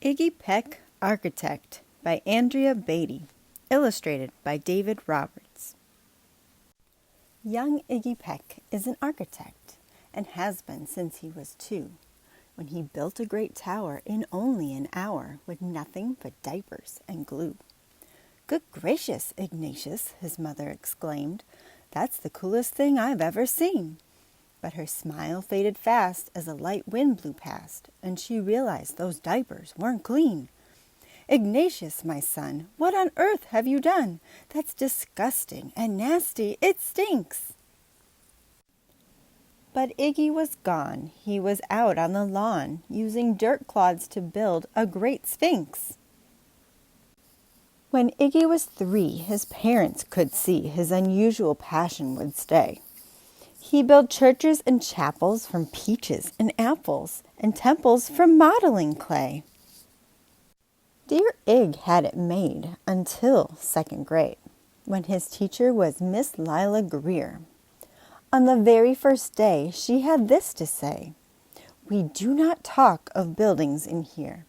Iggy Peck, Architect by Andrea Beatty. Illustrated by David Roberts. Young Iggy Peck is an architect and has been since he was 2, when he built a great tower in only an hour with nothing but diapers and glue. "Good gracious, Ignatius," his mother exclaimed. "That's the coolest thing I've ever seen." But her smile faded fast as a light wind blew past, and she realized those diapers weren't clean. "Ignatius, my son, what on earth have you done? That's disgusting and nasty. It stinks." But Iggy was gone. He was out on the lawn, using dirt clods to build a great sphinx. When Iggy was 3, his parents could see his unusual passion would stay. He built churches and chapels from peaches and apples, and temples from modeling clay. Dear Ig had it made until 2nd grade, when his teacher was Miss Lila Greer. On the very first day, she had this to say: "We do not talk of buildings in here.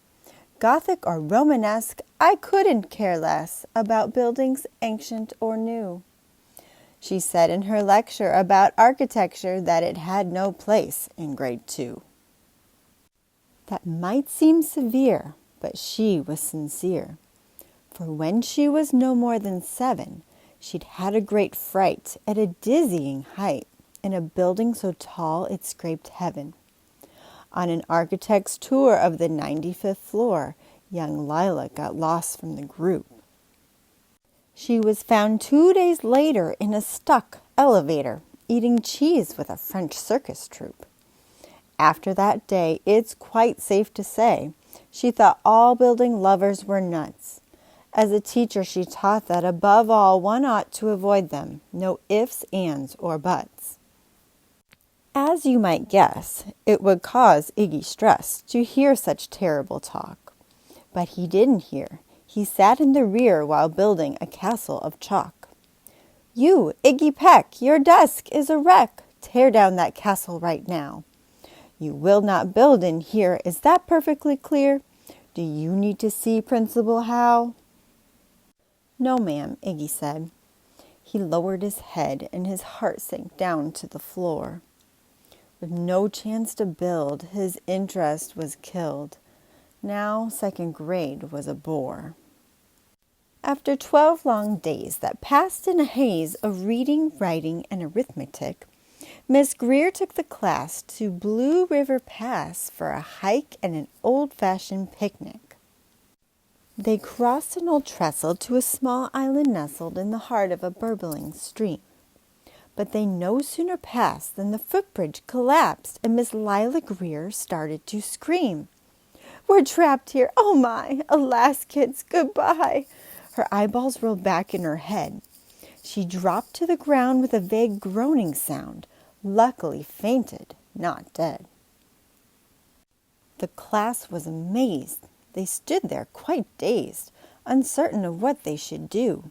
Gothic or Romanesque, I couldn't care less about buildings ancient or new." She said in her lecture about architecture that it had no place in grade 2. That might seem severe, but she was sincere. For when she was no more than 7, she'd had a great fright at a dizzying height in a building so tall it scraped heaven. On an architect's tour of the 95th floor, young Lila got lost from the group. She was found 2 days later in a stuck elevator, eating cheese with a French circus troupe. After that day, it's quite safe to say, she thought all building lovers were nuts. As a teacher, she taught that above all, one ought to avoid them, no ifs, ands, or buts. As you might guess, it would cause Iggy stress to hear such terrible talk. But he didn't hear. He sat in the rear while building a castle of chalk. "You, Iggy Peck, your desk is a wreck. Tear down that castle right now. You will not build in here, is that perfectly clear? Do you need to see Principal Howe?" "No, ma'am," Iggy said. He lowered his head and his heart sank down to the floor. With no chance to build, his interest was killed. Now 2nd grade was a bore. After 12 long days that passed in a haze of reading, writing, and arithmetic, Miss Greer took the class to Blue River Pass for a hike and an old-fashioned picnic. They crossed an old trestle to a small island nestled in the heart of a burbling stream. But they no sooner passed than the footbridge collapsed and Miss Lila Greer started to scream. "We're trapped here! Oh my! Alas, kids, goodbye!" Her eyeballs rolled back in her head. She dropped to the ground with a vague groaning sound, luckily fainted, not dead. The class was amazed. They stood there quite dazed, uncertain of what they should do.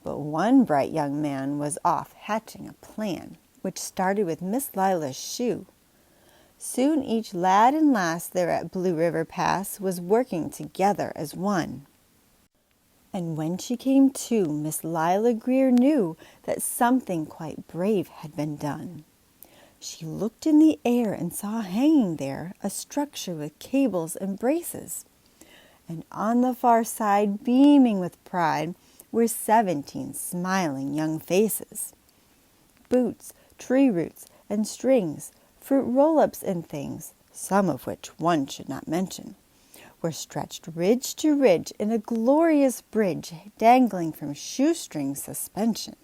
But one bright young man was off hatching a plan, which started with Miss Lila's shoe. Soon each lad and lass there at Blue River Pass was working together as one. And when she came to, Miss Lila Greer knew that something quite brave had been done. She looked in the air and saw hanging there a structure with cables and braces. And on the far side, beaming with pride, were 17 smiling young faces. Boots, tree roots, and strings, fruit roll-ups and things, some of which one should not mention, were stretched ridge to ridge in a glorious bridge dangling from shoestring suspension.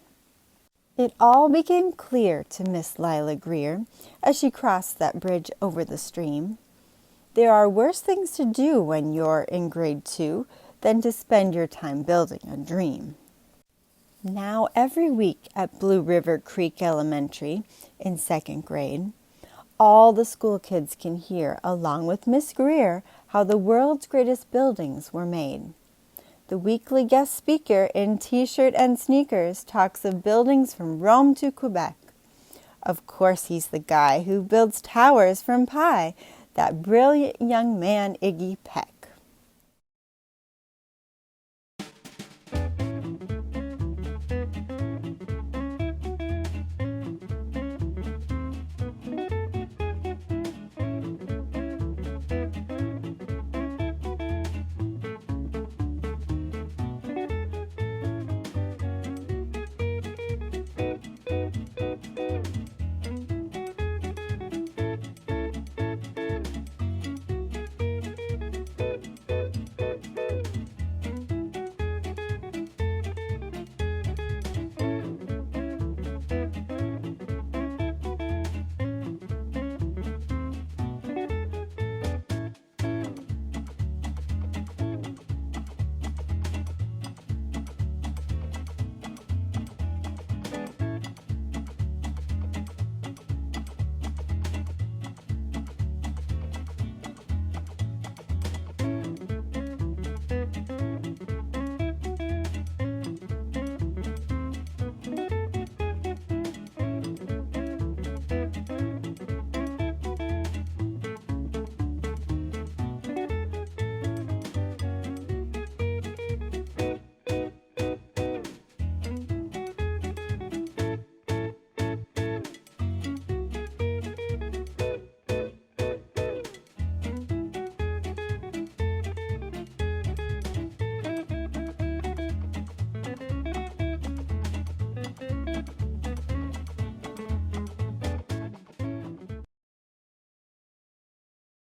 It all became clear to Miss Lila Greer as she crossed that bridge over the stream. There are worse things to do when you're in grade 2 than to spend your time building a dream. Now every week at Blue River Creek Elementary in 2nd grade, all the school kids can hear, along with Miss Greer, how the world's greatest buildings were made. The weekly guest speaker in t-shirt and sneakers talks of buildings from Rome to Quebec. Of course he's the guy who builds towers from pie, that brilliant young man Iggy Peck.